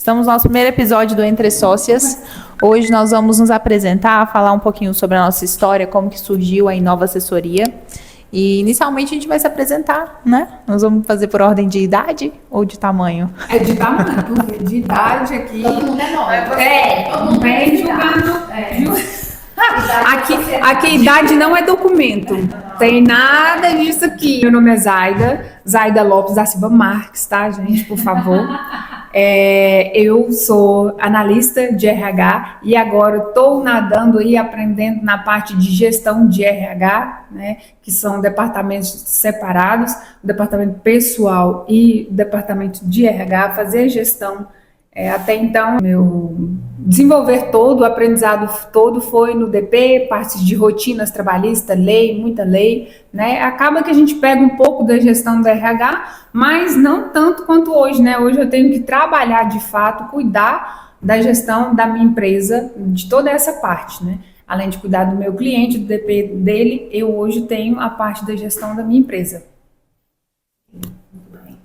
Estamos no nosso primeiro episódio do Entre Sócias. Hoje nós vamos nos apresentar, falar um pouquinho sobre a nossa história, como que surgiu a Inova Assessoria. E inicialmente a gente vai se apresentar, né? Nós vamos fazer por ordem de idade ou de tamanho? É de tamanho, porque de idade aqui... Todo mundo é nome. Não vem julgando... Aqui idade não é documento. Tem nada disso aqui. Meu nome é Zaida Lopes da Silva Marques, tá, gente? Por favor. Eu sou analista de RH e agora estou nadando e aprendendo na parte de gestão de RH, né, que são departamentos separados, o departamento pessoal e o departamento de RH, fazer gestão. Até então, meu desenvolver todo, o aprendizado todo foi no DP, partes de rotinas trabalhistas, lei, muita lei, né? Acaba que a gente pega um pouco da gestão do RH, mas não tanto quanto hoje, né? Hoje eu tenho que trabalhar de fato, cuidar da gestão da minha empresa, de toda essa parte, né? Além de cuidar do meu cliente, do DP dele, eu hoje tenho a parte da gestão da minha empresa. Muito bem.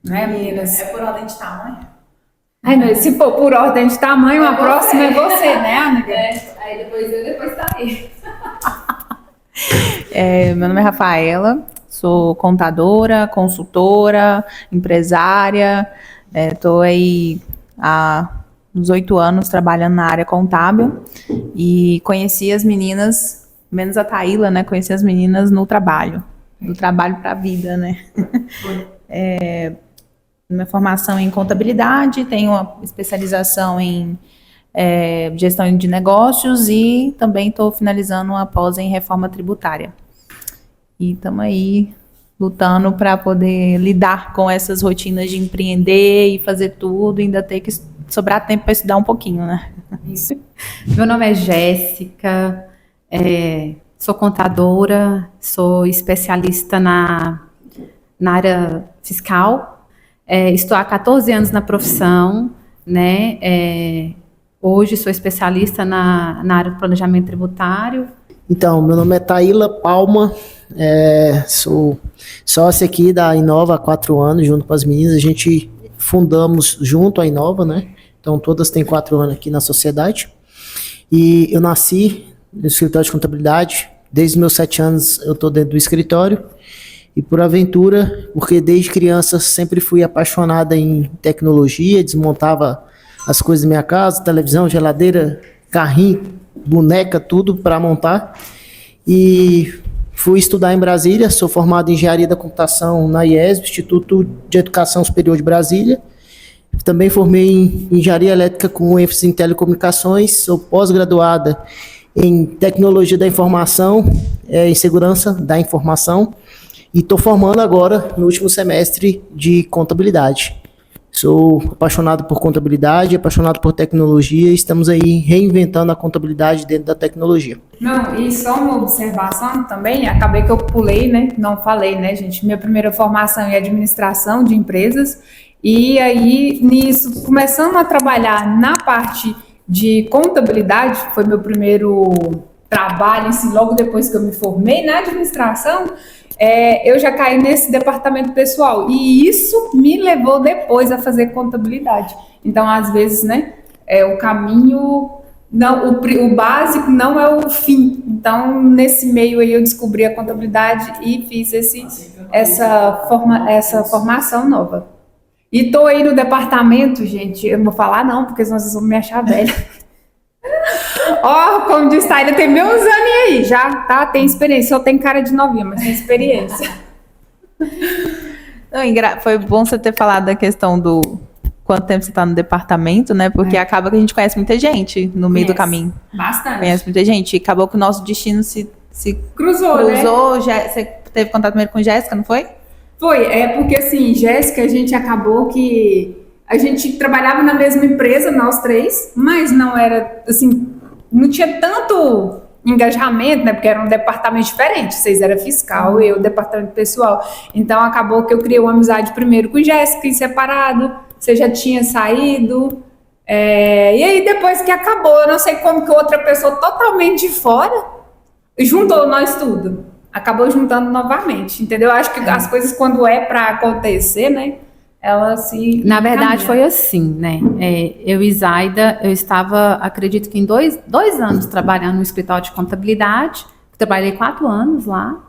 Né, meninas? É por ordem de tamanho? Se for por ordem de tamanho, a próxima é você, né, amiga? Aí depois tá aí. Meu nome é Rafaela, sou contadora, consultora, empresária. Estou aí há uns 8 anos trabalhando na área contábil e conheci as meninas, menos a Taíla, né? Conheci as meninas no trabalho, do trabalho para a vida, né? Minha formação em contabilidade, tenho uma especialização em gestão de negócios e também estou finalizando uma pós em reforma tributária. E estamos aí lutando para poder lidar com essas rotinas de empreender e fazer tudo, e ainda ter que sobrar tempo para estudar um pouquinho, né? Isso. Meu nome é Jéssica, sou contadora, sou especialista na área fiscal. Estou há 14 anos na profissão, né? Hoje sou especialista na área do planejamento tributário. Então, meu nome é Taíla Palma, sou sócia aqui da Inova há 4 anos, junto com as meninas. A gente fundamos junto a Inova, né? Então, todas têm 4 anos aqui na sociedade. E eu nasci no escritório de contabilidade. Desde os meus 7 anos eu estou dentro do escritório. E por aventura, porque desde criança sempre fui apaixonada em tecnologia, desmontava as coisas da minha casa, televisão, geladeira, carrinho, boneca, tudo para montar. E fui estudar em Brasília, sou formado em Engenharia da Computação na IESB, Instituto de Educação Superior de Brasília. Também formei em Engenharia Elétrica com ênfase em Telecomunicações, sou pós-graduada em Tecnologia da Informação, em Segurança da Informação. E estou formando agora, no último semestre, de contabilidade. Sou apaixonado por contabilidade, apaixonado por tecnologia, e estamos aí reinventando a contabilidade dentro da tecnologia. Não, e só uma observação também, acabei que eu pulei, né? Não falei, né, gente? Minha primeira formação em administração de empresas, e aí, nisso, começando a trabalhar na parte de contabilidade, foi meu primeiro trabalho, assim, logo depois que eu me formei na administração, eu já caí nesse departamento pessoal, e isso me levou depois a fazer contabilidade. Então, às vezes, né, o caminho, não, o básico não é o fim. Então, nesse meio aí eu descobri a contabilidade e fiz essa formação nova. E tô aí no departamento, gente, eu não vou falar não, porque senão vocês vão me achar velha. Como diz Taíla, tem meus anos aí, já, tá? Tem experiência. Eu tenho cara de novinha, mas tem experiência. Foi bom você ter falado da questão do quanto tempo você está no departamento, né? Porque acaba que a gente conhece muita gente no meio do caminho. Bastante. Conhece muita gente. E acabou que o nosso destino se cruzou, né? Você teve contato primeiro com Jéssica, não foi? Foi, porque assim, Jéssica, a gente acabou que... A gente trabalhava na mesma empresa, nós três, mas não era, assim, não tinha tanto engajamento, né? Porque era um departamento diferente. Vocês eram fiscal e eu departamento pessoal. Então, acabou que eu criei uma amizade primeiro com Jéssica, em separado. Você já tinha saído. E aí, depois que acabou, eu não sei como que outra pessoa totalmente de fora juntou nós tudo. Acabou juntando novamente, entendeu? Eu acho que as coisas, quando para acontecer, né? ela se Na verdade, encaminha. foi assim, né? Eu e Zaida, eu estava, acredito que em dois anos trabalhando no escritório de contabilidade. Trabalhei 4 anos lá.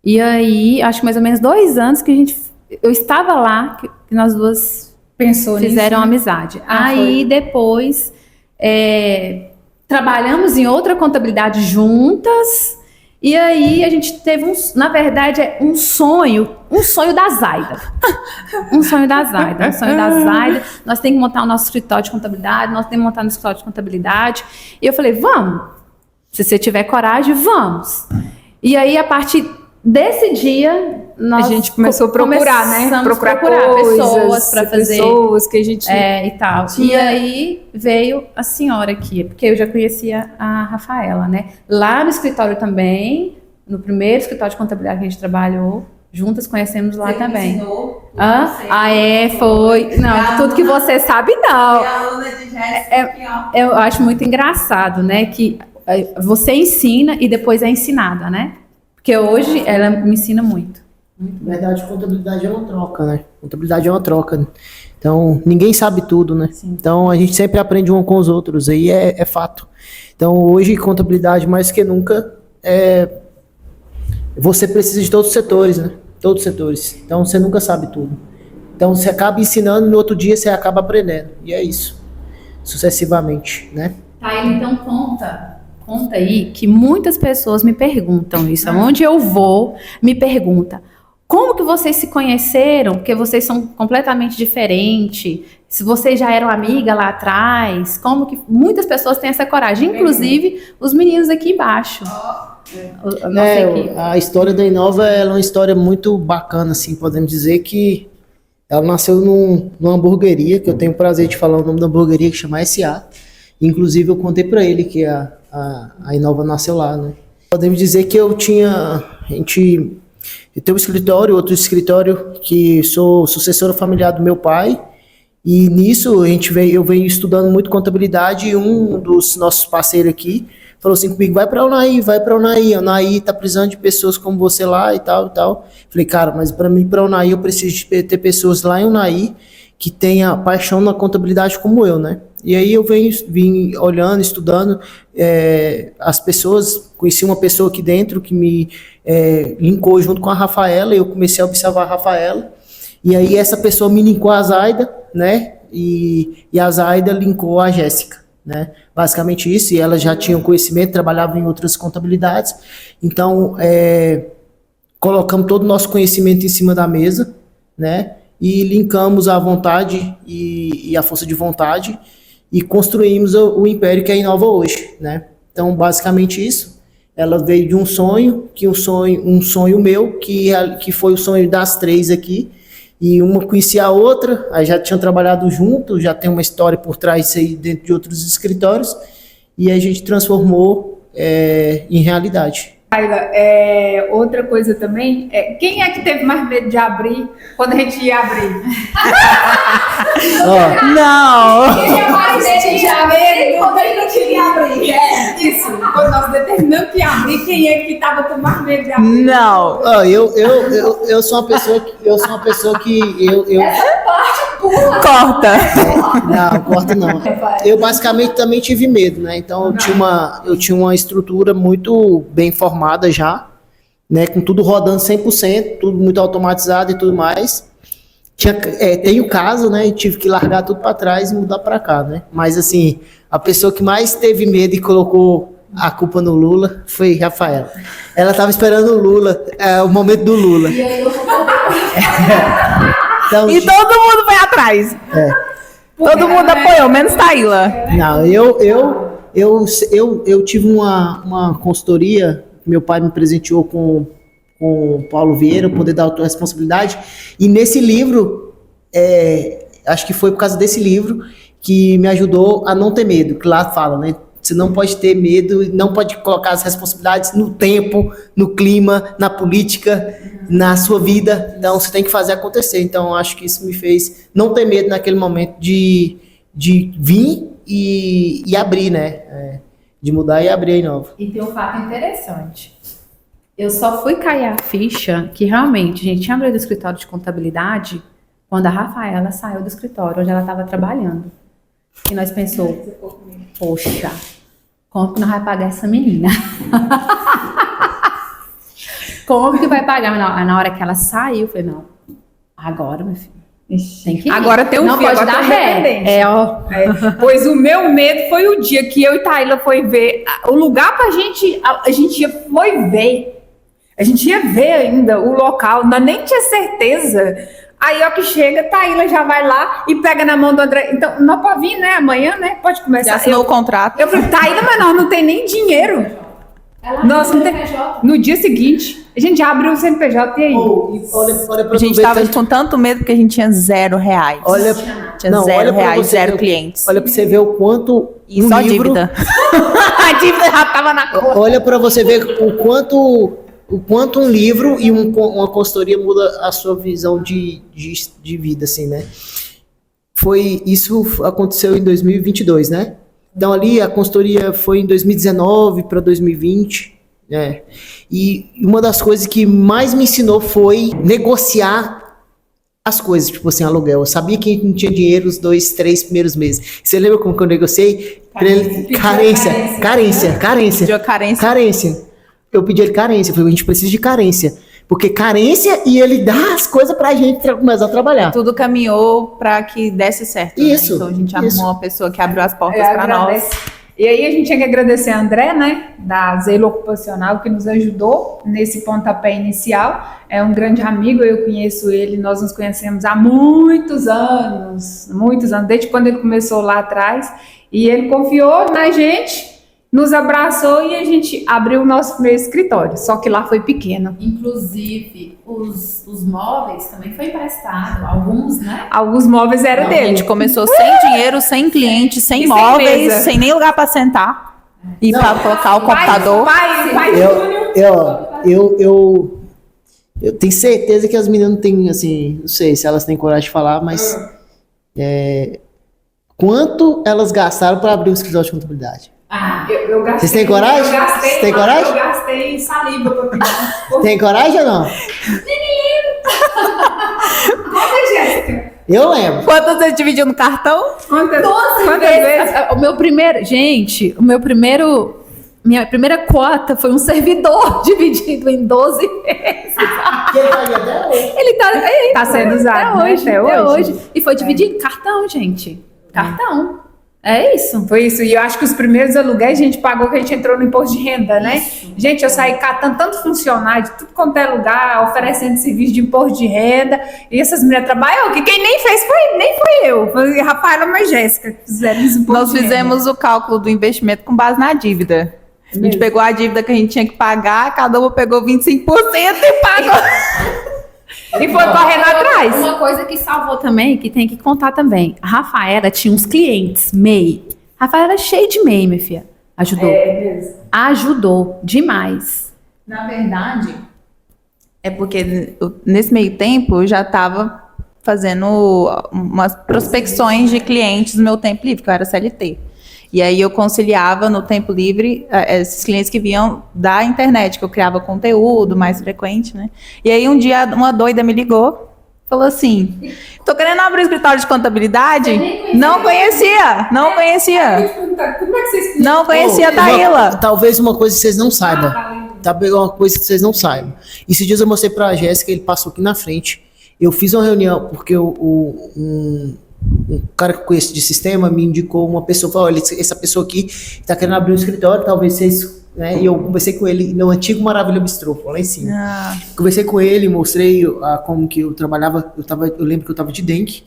E aí, acho que mais ou menos 2 anos que eu estava lá, que nós duas Pensou fizeram nisso, né? amizade. Ah, Aí, foi. depois, trabalhamos em outra contabilidade juntas. E aí, a gente teve na verdade, um sonho da Zaida. Um sonho da Zaida. Nós temos que montar o nosso escritório de contabilidade, nós temos que montar no escritório de contabilidade. E eu falei, vamos. Se você tiver coragem, vamos. E aí, a partir desse dia, A gente começou a procurar, né? começamos a procurar coisas, pessoas para fazer pessoas que a gente e tal. tinha- E aí veio a senhora aqui, porque eu já conhecia a Rafaela, né? Lá no escritório também, no primeiro escritório de contabilidade que a gente trabalhou, juntas conhecemos lá também. Foi. Não, tudo que você sabe, não. Eu acho muito engraçado, né? Que você ensina e depois é ensinada, né? Porque hoje ela me ensina muito. Na verdade, contabilidade é uma troca, né? Contabilidade é uma troca. Então, ninguém sabe tudo, né? Então, a gente sempre aprende um com os outros, aí é fato. Então, hoje, contabilidade, mais que nunca, você precisa de todos os setores, né? Todos os setores. Então, você nunca sabe tudo. Então, você acaba ensinando e no outro dia você acaba aprendendo. E é isso. Sucessivamente, né? Tá, então conta aí que muitas pessoas me perguntam isso. Aonde eu vou, me pergunta. Como que vocês se conheceram? Porque vocês são completamente diferentes. Se vocês já eram amigas lá atrás, como que muitas pessoas têm essa coragem, inclusive os meninos aqui embaixo. A nossa equipe. A história da Inova ela é uma história muito bacana, assim, podemos dizer que ela nasceu numa hamburgueria, que eu tenho o prazer de falar o nome da hamburgueria, que chama SA. Inclusive, eu contei para ele que a Inova nasceu lá, né? Podemos dizer que eu tenho um escritório, outro escritório, que sou sucessora familiar do meu pai, e nisso eu venho estudando muito contabilidade, e um dos nossos parceiros aqui falou assim comigo, vai pra Unai, a Unai tá precisando de pessoas como você lá e tal, e tal. Falei, cara, mas para mim, pra Unai, eu preciso de ter pessoas lá em Unai que tenha paixão na contabilidade como eu, né? E aí eu vim olhando, estudando as pessoas, conheci uma pessoa aqui dentro que me linkou junto com a Rafaela, e eu comecei a observar a Rafaela, e aí essa pessoa me linkou a Zaida, né? E a Zaida linkou a Jéssica, né? Basicamente isso, e elas já tinham conhecimento, trabalhavam em outras contabilidades, então colocamos todo o nosso conhecimento em cima da mesa, né? E linkamos a vontade e a força de vontade e construímos o império que é a Inova hoje, né? Então, basicamente isso. Ela veio de um sonho meu, que foi o sonho das 3 aqui, e uma conhecia a outra, aí já tinham trabalhado junto, já tem uma história por trás disso aí dentro de outros escritórios, e a gente transformou em realidade. Ayla, outra coisa também, quem é que teve mais medo de abrir quando a gente ia abrir? Não! Quem é mais medo de abrir quando a gente ia abrir? Isso, quando nós determinamos que ia abrir, quem é que estava com mais medo de abrir? Não! Eu sou uma pessoa que Corta! não, corta não. Eu basicamente também tive medo, né? Então eu tinha uma estrutura muito bem formada já, né? Com tudo rodando 100%, tudo muito automatizado e tudo mais. Tem o caso, né? E tive que largar tudo para trás e mudar para cá, né? Mas assim, a pessoa que mais teve medo e colocou a culpa no Lula foi Rafaela. Ela estava esperando o Lula, o momento do Lula. Então, E todo mundo foi atrás. Todo mundo apoiou, menos Taíla. não, eu tive uma consultoria, meu pai me presenteou com o Paulo Vieira, o Poder da Autorresponsabilidade, e nesse livro, acho que foi por causa desse livro que me ajudou a não ter medo, que lá fala, né? Você não pode ter medo, não pode colocar as responsabilidades no tempo, no clima, na política, na sua vida. Então, você tem que fazer acontecer. Então, acho que isso me fez não ter medo naquele momento de vir e abrir, né? De mudar e abrir a Inova. E tem um fato interessante. Eu só fui cair a ficha que realmente a gente tinha abrido o escritório de contabilidade Quando a Rafaela saiu do escritório, onde ela estava trabalhando. E nós pensou, poxa, como que nós vai pagar essa menina? Como que vai pagar? Na hora que ela saiu, eu falei, não, agora, meu filho, tem que ir. Agora tem um não filho, pode agora dar tem ré. independência. Pois Pois o meu medo foi o dia que eu e Taíla foi ver o lugar pra gente, a gente foi ver. A gente ia ver ainda o local, nós nem tinha certeza. Aí, ó, que chega, Taíla já vai lá e pega na mão do André. Então, nós pode vir, né? Amanhã, né? Pode começar. Já assinou o contrato. Eu falei, Taíla, mas nós não tem nem dinheiro. Nós não tem. No dia seguinte, a gente já abriu o CNPJ e aí? Olha pra A gente tu ver tava tanto- com tanto medo porque a gente tinha R$0. Olha, Tinha não, olha pra R$0, você zero ver- clientes. Olha pra você ver o quanto E um só livro, dívida. A dívida já tava na conta. olha pra você ver o quanto um livro e uma consultoria muda a sua visão de vida, assim, né? Isso aconteceu em 2022, né? Então ali a consultoria foi em 2019 para 2020, né? E uma das coisas que mais me ensinou foi negociar as coisas, tipo assim, aluguel. Eu sabia que não tinha dinheiro os 2, 3 primeiros meses. Você lembra como que eu negociei? Carência. Pediu a carência. Carência. Eu pedi ele carência. Eu falei, a gente precisa de carência. Porque carência e ele dá as coisas pra gente começar a trabalhar. Tudo caminhou para que desse certo. né? Isso, Então a gente isso. arrumou uma pessoa que abriu as portas Eu para nós. agradeço. E aí a gente tinha que agradecer a André, né, da Zelo Ocupacional, que nos ajudou nesse pontapé inicial. É um grande amigo, eu conheço ele, nós nos conhecemos há muitos anos, desde quando ele começou lá atrás. E ele confiou na gente, nos abraçou e a gente abriu o nosso primeiro escritório, só que lá foi pequeno. Inclusive, os móveis também foi emprestado, alguns, né? Alguns móveis eram A dele. gente começou sem dinheiro, sem cliente, sem E sem móveis, mesa. sem nem lugar para sentar. E para colocar o computador. Pai Eu tenho certeza que as meninas não têm, assim, não sei se elas têm coragem de falar, mas quanto elas gastaram para abrir um escritório de contabilidade? eu gastei. Vocês têm coragem? Eu gastei, Vocês têm coragem? Eu gastei saliva pra pedir. Tem coragem ou não? Conta, Jéssica. Eu lembro. Quanto você dividiu no cartão? Quantas vezes? Minha primeira cota foi um servidor dividido em 12 vezes. Ele Tá sendo usado, né? até hoje. E foi dividido cartão, gente. Cartão. É isso. Foi isso. E eu acho que os primeiros aluguéis a gente pagou que a gente entrou no imposto de renda, né? Gente, eu saí catando tanto funcionário de tudo quanto é lugar, oferecendo serviço de imposto de renda. E essas meninas trabalham, que quem nem fez nem foi eu. Foi a Rafaela e a Jéssica que fizeram esse imposto Nós de renda. fizemos o cálculo do investimento com base na dívida. A gente pegou a dívida que a gente tinha que pagar, cada uma pegou 25% e pagou. E foi correndo atrás. Uma coisa que salvou também, que tem que contar também. A Rafaela tinha uns clientes, MEI. A Rafaela era cheia de MEI, minha filha. Ajudou. Ajudou demais. Na verdade, é porque nesse meio tempo eu já estava fazendo umas prospecções de clientes no meu tempo livre, que eu era CLT. E aí eu conciliava no tempo livre esses clientes que vinham da internet, que eu criava conteúdo mais frequente, né? E aí um dia uma doida me ligou, falou assim, tô querendo abrir um escritório de contabilidade? Não conhecia. Como é que vocês Não conhecia a Taíla. Talvez uma coisa que vocês não saibam. Talvez uma coisa que vocês não saibam. Esses dias eu mostrei pra Jéssica, ele passou aqui na frente. Eu fiz uma reunião, porque um cara que eu conheço de sistema me indicou uma pessoa, falou, olha, essa pessoa aqui está querendo abrir um escritório, talvez vocês, né, e eu conversei com ele no antigo Maravilha Bistrô, lá em cima. Conversei com ele, mostrei como que eu trabalhava, eu lembro que eu tava de dengue,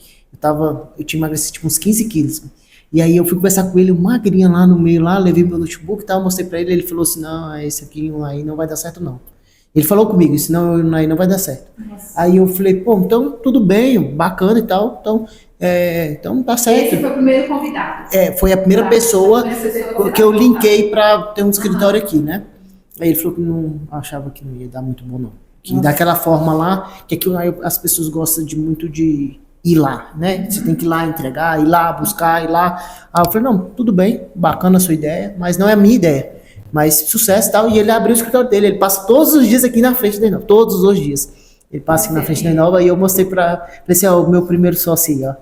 eu tinha emagrecido tipo uns 15 quilos. E aí eu fui conversar com ele, magrinha lá no meio, lá, levei meu notebook e tal, mostrei pra ele, ele falou assim, não, esse aqui aí não vai dar certo não. Ele falou comigo, senão aí não vai dar certo. Aí eu falei, pô, então tudo bem, bacana e tal, então tá certo. Esse foi o primeiro convidado. Foi a primeira pessoa que eu linkei para ter um escritório aqui, né? Aí ele falou que não achava que não ia dar muito bom, não. Que daquela forma lá, que aqui as pessoas gostam muito de ir lá, né? Você tem que ir lá entregar, ir lá buscar, ir lá. Aí eu falei, não, tudo bem, bacana a sua ideia, mas não é a minha ideia. Mas sucesso e tal. E ele abriu o escritório dele, ele passa todos os dias aqui na frente dele, não, todos os dias. Ele passa aqui na frente da Inova e eu mostrei falei assim, ó, o meu primeiro sócio aí, ó.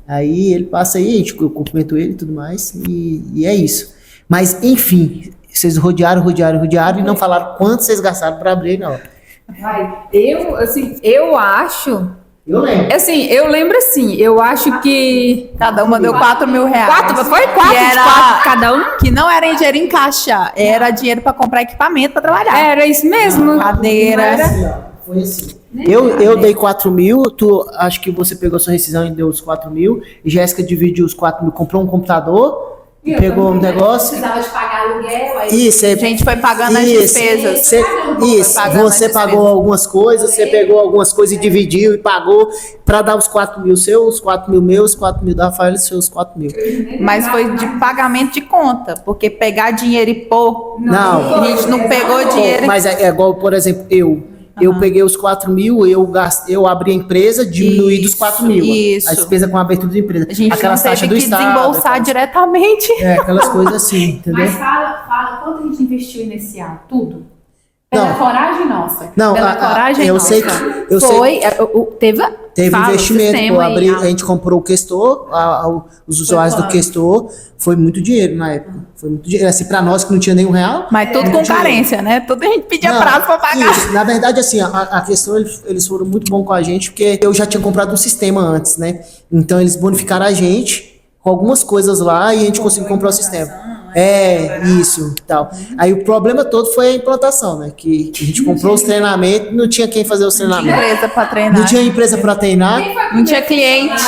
Aí ele passa aí, eu cumprimento ele e tudo mais, e é isso. Mas, enfim, vocês rodearam e não falaram quanto vocês gastaram para abrir, não. Eu acho... Eu lembro. Assim, eu lembro assim, eu acho que... Cada uma deu R$ 4.000. Foi quatro Que de era- quatro cada um? Que não era dinheiro em caixa, era dinheiro para comprar equipamento para trabalhar. Era isso mesmo. Cadeira. Assim, ó, foi assim. Eu dei 4.000, acho que você pegou sua rescisão e deu os 4.000, e Jéssica dividiu os 4.000, comprou um computador, pegou um negócio. Precisava de pagar aluguel, aí Isso, A gente foi pagando as despesas. Pagando você as pagou algumas coisas, você pegou algumas coisas e dividiu e pagou para dar os 4.000 seus, os 4.000 meus, os 4.000 da Rafaela e os seus 4.000. Mas foi de pagamento de conta, porque pegar dinheiro e pôr, Não. a gente não pegou dinheiro. Mas é igual, por exemplo, eu peguei os 4.000, eu abri a empresa, diminuí dos 4.000. Isso. A despesa com a abertura de empresa. A gente Aquelas não taxas teve do que Estado. desembolsar diretamente. Aquelas coisas assim, entendeu? Mas fala quanto a gente investiu inicial, tudo. Pela Não. coragem nossa. Não, Pela coragem eu nossa. sei que... Eu sei, Foi, teve teve investimento, sistema pô, aí, a gente comprou o Questor, os usuários do Questor, foi muito dinheiro na época. Foi muito dinheiro. Assim, pra nós que não tinha nenhum real. Mas tudo com carência, né? Tudo a gente pedia Não, prazo pra pagar. Isso. Na verdade, assim, a questão, eles foram muito bons com a gente, porque eu já tinha comprado um sistema antes, né? Então, eles bonificaram a gente com algumas coisas lá e a gente conseguiu comprar o sistema. Isso e tal. Aí o problema todo foi a implantação, né? Que a gente comprou os treinamentos, não tinha quem fazer os treinamentos. Empresa pra treinar. Não tinha empresa para treinar. Não tinha cliente.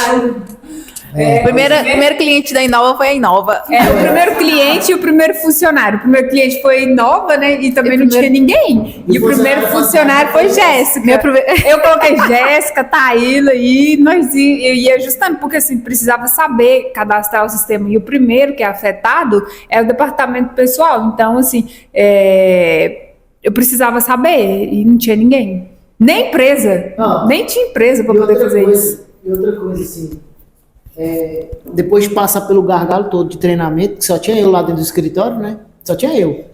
O primeiro cliente da Inova foi a Inova. O primeiro cliente e o primeiro funcionário. O primeiro cliente foi Nova, né? E também não tinha ninguém. E o primeiro funcionário foi Jéssica. Eu coloquei Jéssica, Taíla e nós ia ajustando, porque assim, precisava saber cadastrar o sistema. E o primeiro que é afetado é o departamento pessoal. Então, assim, eu precisava saber e não tinha ninguém. Nem empresa. Nem tinha empresa para poder fazer isso. E outra coisa, assim, depois de passar pelo gargalo todo de treinamento, que só tinha eu lá dentro do escritório, né? Só tinha eu.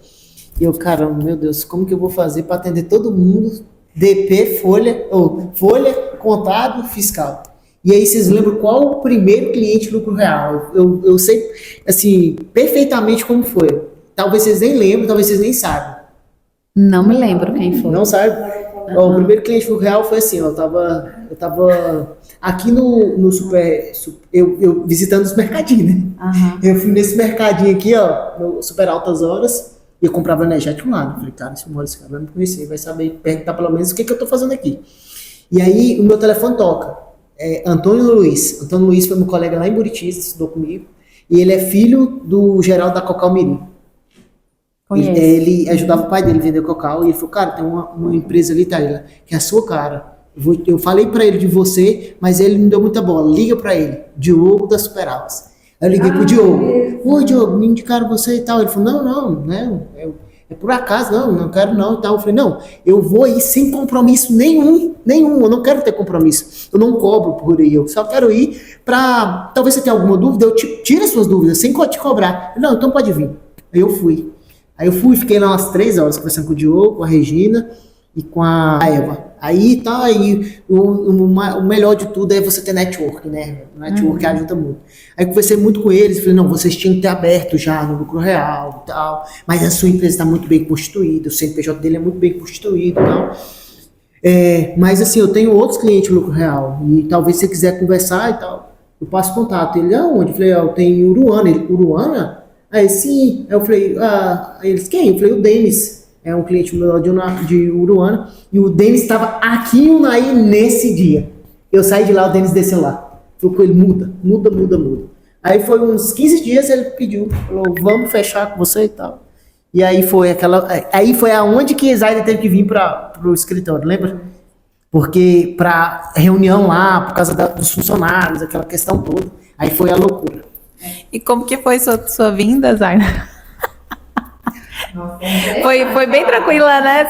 E eu, caramba, meu Deus, como que eu vou fazer para atender todo mundo? DP, folha, contábil, fiscal. E aí vocês lembram qual o primeiro cliente lucro real? Eu sei, assim, perfeitamente como foi. Talvez vocês nem lembrem, talvez vocês nem saibam. Não me lembro quem foi. Não sabe? Ó, o primeiro cliente lucro real foi assim, ó, eu tava aqui no eu visitando os mercadinhos, né? Eu fui nesse mercadinho aqui, ó, no Super Altas Horas, e eu comprava energético lá. Eu falei, cara, esse cara vai me conhecer, vai saber perguntar pelo menos o que eu tô fazendo aqui. E aí o meu telefone toca. Antônio Luiz. Antônio Luiz foi meu colega lá em Buriti, estudou comigo, e ele é filho do Geraldo da Cocal Mirim. Ele ajudava o pai dele a vender Cocal, e ele falou, cara, tem uma empresa ali, Taíla, que é a sua cara. Eu falei pra ele de você, mas ele não deu muita bola. Liga pra ele, Diogo da Super Altas. Aí eu liguei pro Diogo. Oi, Diogo, me indicaram você e tal. Ele falou, não, é por acaso, não quero não e tal. Eu falei, não, eu vou ir sem compromisso nenhum, eu não quero ter compromisso. Eu não cobro por ir, eu só quero ir pra, talvez você tenha alguma dúvida, eu tiro as suas dúvidas, sem te cobrar. Não, então pode vir. Aí eu fui. Fiquei lá umas 3 horas conversando com o Diogo, com a Regina e com a Eva. Aí o melhor de tudo é você ter network, né? O network ajuda muito. Aí conversei muito com eles, falei, não, vocês tinham que ter aberto já no lucro real e tal, mas a sua empresa está muito bem constituída, o CNPJ dele é muito bem constituído e tal. Mas assim, eu tenho outros clientes no lucro real, e talvez se você quiser conversar e tal, eu passo contato. Ele, aonde? Eu falei, eu tenho em Uruana. Ele, Uruana? Aí, sim. Aí eu falei, eles, quem? Eu falei, o Denis. É um cliente meu de Uruana. E o Denis estava aqui em Unai nesse dia. Eu saí de lá, o Denis desceu lá. Falou com ele, muda. Aí foi uns 15 dias, ele pediu. Falou, vamos fechar com você e tal. E aí foi aonde que Zaida teve que vir pro escritório, lembra? Porque pra reunião lá, por causa dos funcionários, aquela questão toda. Aí foi a loucura. E como que foi sua vinda, Zaina? Foi bem tranquila, né?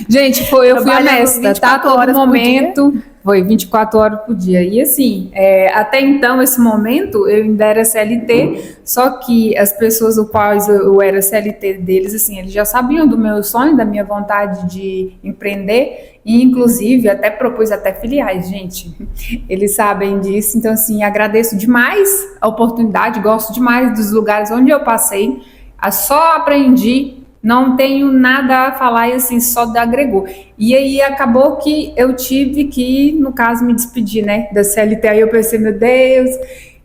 Gente, eu fui Trabalhando honesta, tá? 24 horas Todo por momento Foi 24 horas por dia. E assim, até então, esse momento, eu ainda era CLT, só que as pessoas os quais eu era CLT deles, assim, eles já sabiam do meu sonho, da minha vontade de empreender, e inclusive até propus até filiais, gente. Eles sabem disso, então assim, agradeço demais a oportunidade, gosto demais dos lugares onde eu passei, só aprendi. Não tenho nada a falar e assim, só agregou. E aí acabou que eu tive que, no caso, me despedir, né, da CLT. Aí eu pensei, meu Deus,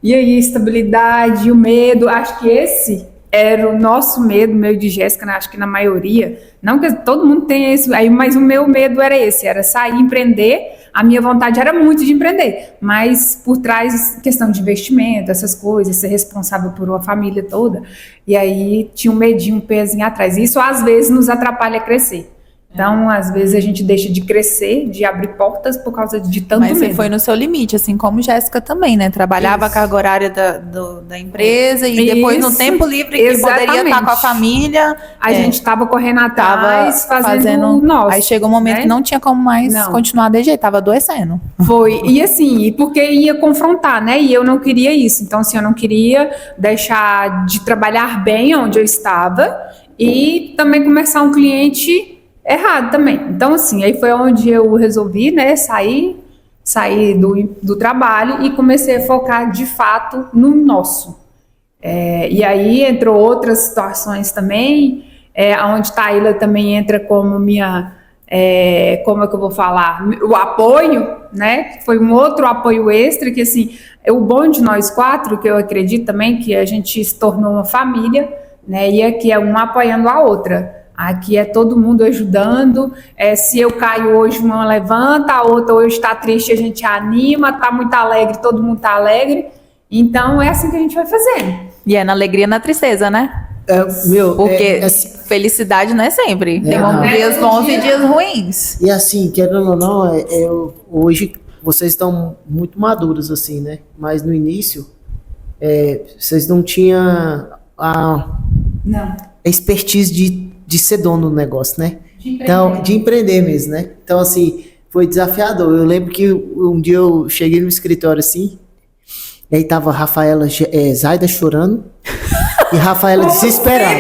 e aí estabilidade, o medo. Acho que esse era o nosso medo, meu de Jéssica, né? Acho que na maioria. Não que todo mundo tenha esse, aí, mas o meu medo era esse, era sair, empreender. A minha vontade era muito de empreender, mas por trás, questão de investimento, essas coisas, ser responsável por uma família toda, e aí tinha um medinho, um pezinho atrás. Isso, às vezes, nos atrapalha a crescer. Então, às vezes, a gente deixa de crescer, de abrir portas por causa de tanto Mas medo. você foi no seu limite, assim como Jéssica também, né? Trabalhava a carga horária da empresa e depois no Isso, tempo livre que poderia estar exatamente. com a família. A gente estava correndo atrás, Tava fazendo o nosso. Aí chegou um momento né? que não tinha como mais Não. continuar de jeito, tava adoecendo. Foi, e assim, e porque ia confrontar, né? E eu não queria isso. Então, assim, eu não queria deixar de trabalhar bem onde eu estava e também começar um cliente errado também. Então, assim, aí foi onde eu resolvi, né, sair do trabalho e comecei a focar de fato no nosso. E aí entrou outras situações também, onde Taíla também entra como minha, como é que eu vou falar? O apoio, né? Foi um outro apoio extra, que assim, o bom de nós quatro, que eu acredito também, que a gente se tornou uma família, né? E aqui é uma apoiando a outra. Aqui é todo mundo ajudando. Se eu caio hoje, uma levanta, a outra hoje está triste, a gente anima, está muito alegre, todo mundo está alegre. Então é assim que a gente vai fazendo. E é na alegria e na tristeza, né? Porque felicidade não é sempre. Tem dias bons e dias ruins. E assim, querendo ou não, hoje vocês estão muito maduros, assim, né? Mas no início, vocês não tinham a expertise de ser dono do negócio, né? Então, de empreender mesmo, né? Então, assim, foi desafiador. Eu lembro que um dia eu cheguei no escritório assim, e aí tava a Rafaela, Zaida chorando, e Rafaela desesperada.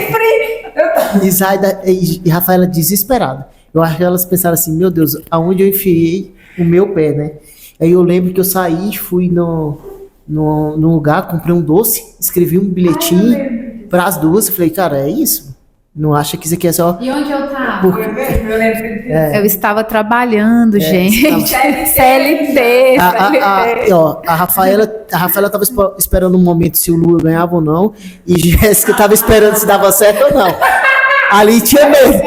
E Rafaela desesperada. Eu acho que elas pensaram assim, meu Deus, aonde eu enfiei o meu pé, né? Aí eu lembro que eu saí, fui no lugar, comprei um doce, escrevi um bilhetinho para as duas, e falei, cara, é isso? Não acha que isso aqui é só... E onde eu tava? Eu estava trabalhando, gente. CLT. A Rafaela tava esperando um momento se o Lula ganhava ou não, e Jéssica tava esperando se dava certo ou não. Ali tinha medo.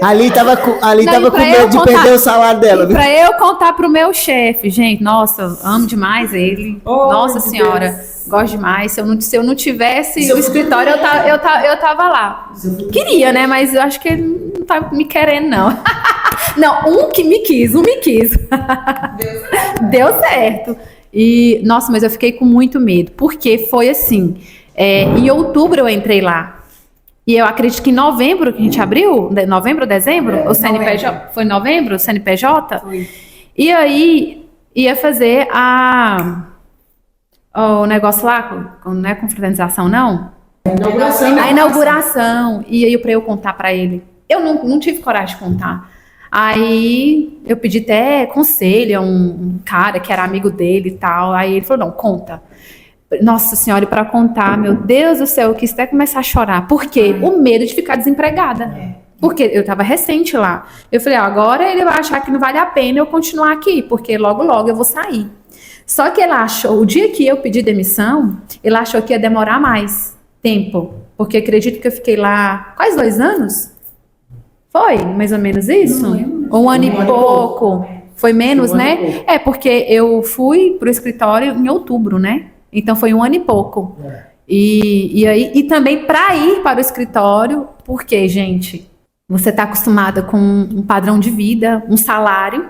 Ali tava com medo de perder o salário dela. E pra eu contar pro meu chefe, gente, nossa, eu amo demais ele. Nossa senhora, gosto demais. Se eu não tivesse o escritório, eu tava lá. Queria, né? Mas eu acho que ele não tá me querendo, não. Não, um me quis. Deu certo. E, nossa, mas eu fiquei com muito medo. Porque foi assim, em outubro eu entrei lá. E eu acredito que em novembro que a gente abriu, novembro, dezembro, o CNPJ, foi novembro, o CNPJ? Foi. E aí ia fazer o negócio lá, não é confraternização, não? A inauguração. E aí para eu contar para ele. Eu não tive coragem de contar. Aí eu pedi até conselho a um cara que era amigo dele e tal. Aí ele falou, não, conta. Nossa senhora, e para contar, meu Deus do céu, eu quis até começar a chorar. Por quê? O medo de ficar desempregada. Porque eu estava recente lá. Eu falei, agora ele vai achar que não vale a pena eu continuar aqui, porque logo, logo eu vou sair. Só que ele achou, o dia que eu pedi demissão, ele achou que ia demorar mais tempo. Porque acredito que eu fiquei lá quase 2 anos. Foi mais ou menos isso? Um ano e pouco. Foi menos, né? Porque eu fui pro escritório em outubro, né? Então foi 1 ano e pouco. E também para ir para o escritório, porque, gente, você está acostumada com um padrão de vida, um salário,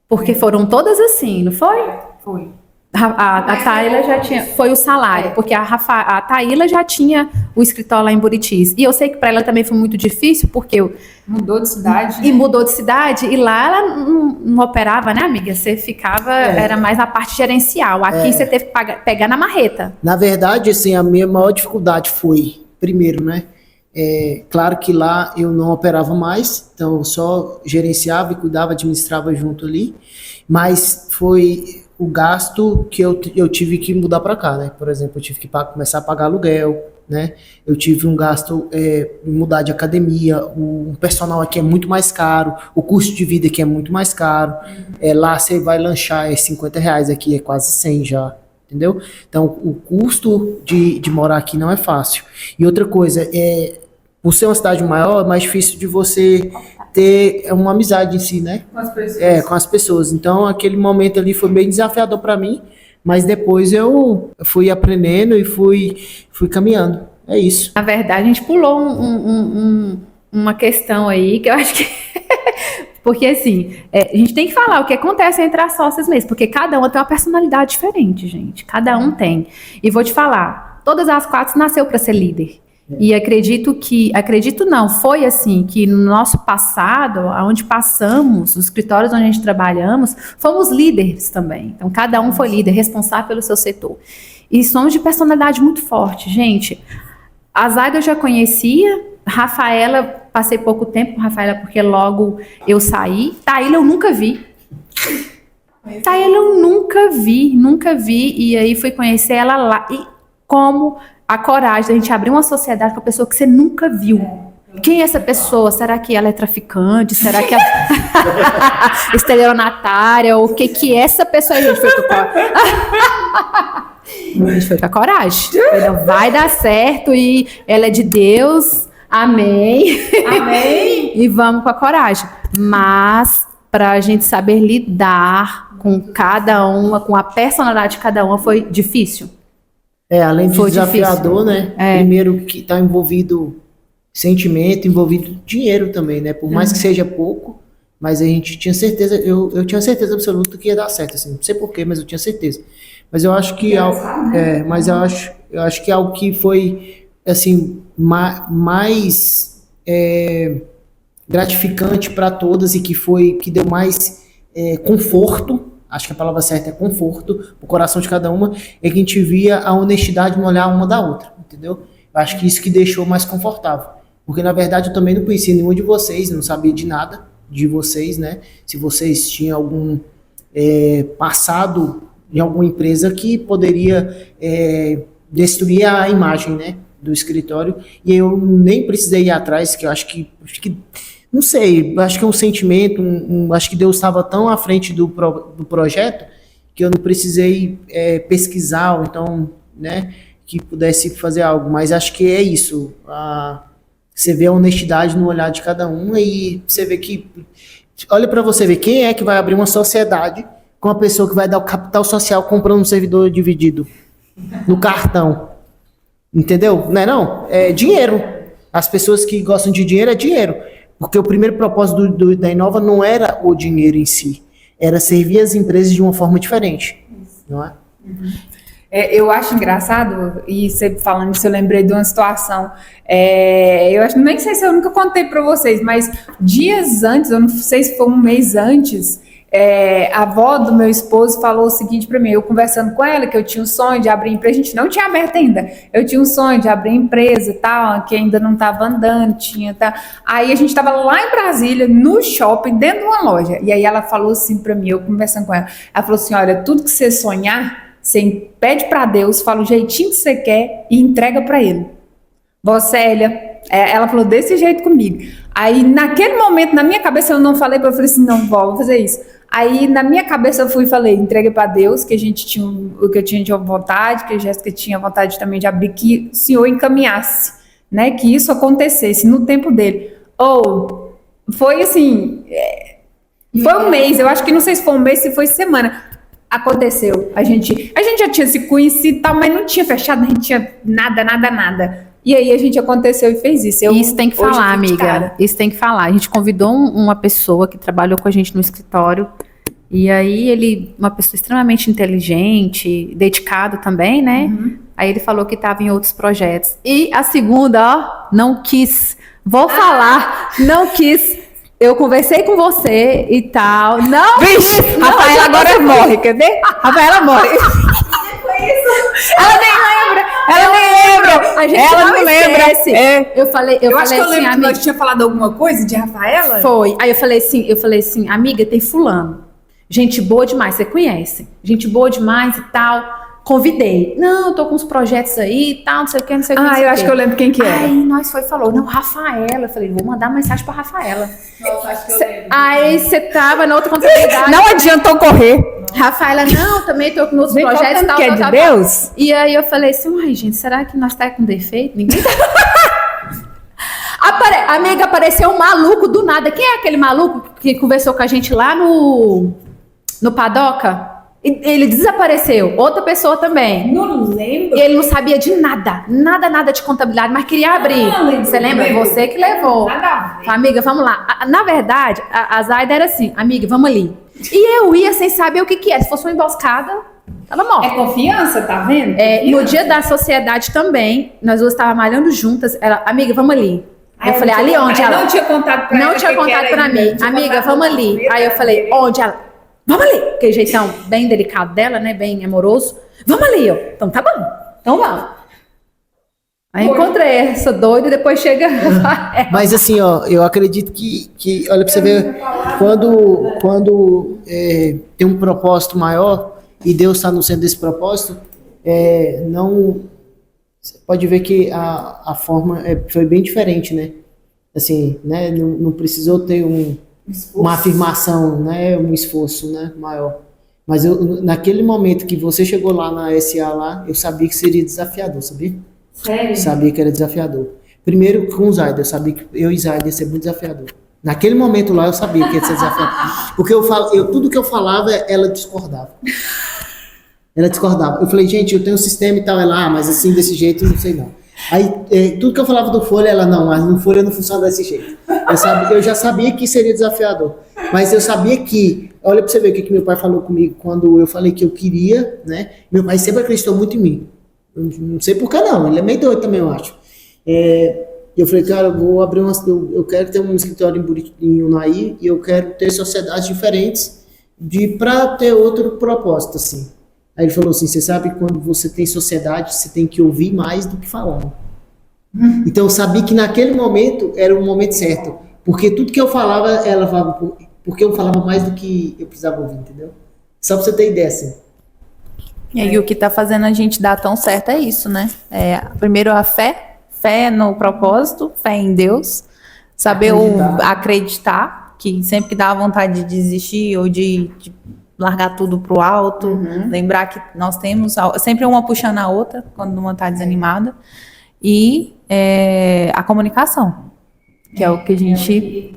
porque foram todas assim, não foi? Foi. A Taíla já tinha, foi o salário, porque a Taíla já tinha o escritório lá em Buritis. E eu sei que para ela também foi muito difícil, porque Mudou de cidade. E mudou de cidade, e lá ela não operava, né, amiga? Você ficava, era mais na parte gerencial. Aqui você teve que pegar na marreta. Na verdade, assim, a minha maior dificuldade foi, primeiro, né? Claro que lá eu não operava mais, então eu só gerenciava e cuidava, administrava junto ali, mas foi o gasto que eu tive que mudar para cá, né? Por exemplo, eu tive que começar a pagar aluguel, né? Eu tive um gasto mudar de academia, o personal aqui é muito mais caro, o custo de vida aqui é muito mais caro, lá você vai lanchar R$50, aqui é quase 100 já. Entendeu? Então, o custo de morar aqui não é fácil. E outra coisa, por ser uma cidade maior, é mais difícil de você ter uma amizade em si, né? Com as pessoas. Com as pessoas. Então, aquele momento ali foi bem desafiador para mim, mas depois eu fui aprendendo e fui caminhando. É isso. Na verdade, a gente pulou uma questão aí que eu acho que... Porque, assim, a gente tem que falar o que acontece entre as sócias mesmo, porque cada uma tem uma personalidade diferente, gente. Cada um tem. E vou te falar, todas as 4 nasceu para ser líder. E acredito não, foi assim, que no nosso passado, onde passamos, os escritórios onde a gente trabalhamos, fomos líderes também. Então, cada um foi líder, responsável pelo seu setor. E somos de personalidade muito forte, gente. A Zaida eu já conhecia, Rafaela... Passei pouco tempo com a Rafaela porque logo eu saí. Taíla eu nunca vi. Taíla eu nunca vi. E aí fui conhecer ela lá. E como a coragem da gente abrir uma sociedade com a pessoa que você nunca viu. Quem é essa pessoa? Será que ela é traficante? Será que ela é estelionatária? O que é essa pessoa? A gente foi com a coragem. Não vai dar certo e ela é de Deus. Amém. E vamos com a coragem. Mas, para a gente saber lidar com cada uma, com a personalidade de cada uma, foi difícil. Além de desafiador, difícil. Né? Primeiro que está envolvido sentimento, envolvido dinheiro também, né? Por mais que seja pouco, mas a gente tinha certeza, eu tinha certeza absoluta que ia dar certo, assim. Não sei porquê, mas eu tinha certeza. Mas eu acho que eu acho que algo que foi assim mais gratificante para todas e que deu mais conforto, acho que a palavra certa é conforto, o coração de cada uma, é que a gente via a honestidade no olhar uma da outra, entendeu? Eu acho que isso que deixou mais confortável, porque na verdade eu também não conhecia nenhum de vocês, não sabia de nada de vocês, né? Se vocês tinham algum passado em alguma empresa que poderia destruir a imagem, né, do escritório, e eu nem precisei ir atrás, que eu acho que não sei, acho que é um sentimento, acho que Deus estava tão à frente do projeto, que eu não precisei pesquisar, ou então, né, que pudesse fazer algo, mas acho que é isso, você vê a honestidade no olhar de cada um, e você vê que, olha para você ver, quem é que vai abrir uma sociedade com a pessoa que vai dar o capital social comprando um servidor dividido no cartão? Entendeu? Não é não? É dinheiro. As pessoas que gostam de dinheiro é dinheiro. Porque o primeiro propósito da Inova não era o dinheiro em si. Era servir as empresas de uma forma diferente. Não é? Eu acho engraçado, e você falando isso, eu lembrei de uma situação. Nem sei se eu nunca contei para vocês, mas dias antes, eu não sei se foi um mês antes, a avó do meu esposo falou o seguinte para mim, eu conversando com ela, que eu tinha um sonho de abrir empresa, a gente não tinha aberto ainda, eu tinha um sonho de abrir empresa e tal, que ainda não estava andando, aí a gente estava lá em Brasília, no shopping, dentro de uma loja, e aí ela falou assim para mim, eu conversando com ela falou assim, olha, tudo que você sonhar, você pede para Deus, fala o jeitinho que você quer e entrega para ele. Vó Célia, ela falou desse jeito comigo. Aí, naquele momento, na minha cabeça, eu não falei, eu falei assim, não, vó, vou fazer isso. Aí, na minha cabeça, eu fui e falei, entreguei para Deus, que a gente tinha o que eu tinha vontade, que a Jéssica tinha vontade também de abrir, que o Senhor encaminhasse, né, que isso acontecesse no tempo dele. Foi assim, foi um mês, eu acho que não sei se foi um mês, se foi semana. Aconteceu. A gente já tinha se conhecido e tal, mas não tinha fechado, não tinha nada. E aí a gente aconteceu e fez isso. Isso tem que falar, amiga. Isso tem que falar. A gente convidou uma pessoa que trabalhou com a gente no escritório. E aí uma pessoa extremamente inteligente, dedicado também, né? Uhum. Aí ele falou que estava em outros projetos. E a segunda, não quis Vou falar, não quis. Eu conversei com você e tal. Não Vixe, quis. Não, Rafaela agora morre, quer ver? Rafaela morre. Ela nem lembra. A gente Ela não esquece. lembra. É. Eu falei Eu acho que eu assim, lembro que amiga. nós tínhamos falado alguma coisa de Rafaela. Foi. Aí eu falei assim, amiga, tem fulano. Gente boa demais, você conhece. Gente boa demais e tal. Convidei. Não, eu tô com uns projetos aí e tal, não sei o que, não sei o que. Ah, eu acho que eu lembro quem que é. Aí nós falou, não, Rafaela. Eu falei, vou mandar mensagem pra Rafaela. Nossa, acho que eu lembro. Aí você tava na outra contabilidade. Não adiantou correr. Rafaela, não, também tô com outros Vem projetos e contando tal, que é tal, de tal, Deus. tal. E aí eu falei assim, uai, gente, será que nós tá com defeito? Ninguém tá. Amiga, apareceu um maluco do nada. Quem é aquele maluco que conversou com a gente lá no Padoca? Ele desapareceu. Outra pessoa também. Não lembro. E ele não sabia de nada. Nada de contabilidade, mas queria abrir. lembro, Você lembra? lembro. Você que levou. Nada a ver. Amiga, vamos lá. Na verdade, a Zaida era assim, amiga, vamos ali. E eu ia sem saber o que é. Se fosse uma emboscada, ela morre. É confiança, tá vendo? No dia da sociedade também, nós duas estávamos malhando juntas. Ela, amiga, vamos ali. Aí eu falei, ali onde ela? Não tinha contado pra ela. Não tinha que contado era pra ainda, mim. tinha Amiga, contado vamos no ali. primeiro, Aí eu falei, né? onde ela? Vamos ali. Aquele jeitão bem delicado dela, né? Bem amoroso. Vamos ali, ó. Então tá bom. Então vamos. Aí encontrei essa doida e depois chega. Mas assim, ó, eu acredito que olha pra você ver, quando tem um propósito maior e Deus está no centro desse propósito, não, você pode ver que a forma foi bem diferente, né? Assim, né? Não precisou ter uma afirmação, né? Um esforço, né? Maior. Mas naquele momento que você chegou lá na SA lá, eu sabia que seria desafiador, sabia? Sério? Sabia que era desafiador. Primeiro com o Zaida, eu sabia que eu e Zaida ia ser muito desafiador. Naquele momento lá eu sabia que ia ser desafiador. Porque tudo que eu falava, ela discordava. Ela discordava. Eu falei, gente, eu tenho um sistema e tal. Ela, mas assim, desse jeito, não sei não. Aí, tudo que eu falava do Folha, ela, não, mas no Folha não funciona desse jeito. Eu já sabia que seria desafiador. Mas eu sabia que, olha pra você ver o que meu pai falou comigo quando eu falei que eu queria, né? Meu pai sempre acreditou muito em mim. Eu não sei por que não, ele é meio doido também, eu acho. Eu falei, cara, eu vou abrir eu quero ter um escritório em Unai e eu quero ter sociedades diferentes para ter outro propósito, assim. Aí ele falou assim, você sabe que quando você tem sociedade, você tem que ouvir mais do que falar. Então eu sabia que naquele momento era o momento certo, porque tudo que eu falava, ela falava, porque eu falava mais do que eu precisava ouvir, entendeu? Só pra você ter ideia, assim. E aí o que está fazendo a gente dar tão certo é isso, né? Primeiro a fé no propósito, fé em Deus, saber acreditar, que sempre que dá vontade de desistir ou de largar tudo pro alto, lembrar que nós temos sempre uma puxando a outra quando uma está desanimada, e a comunicação, que é o que a gente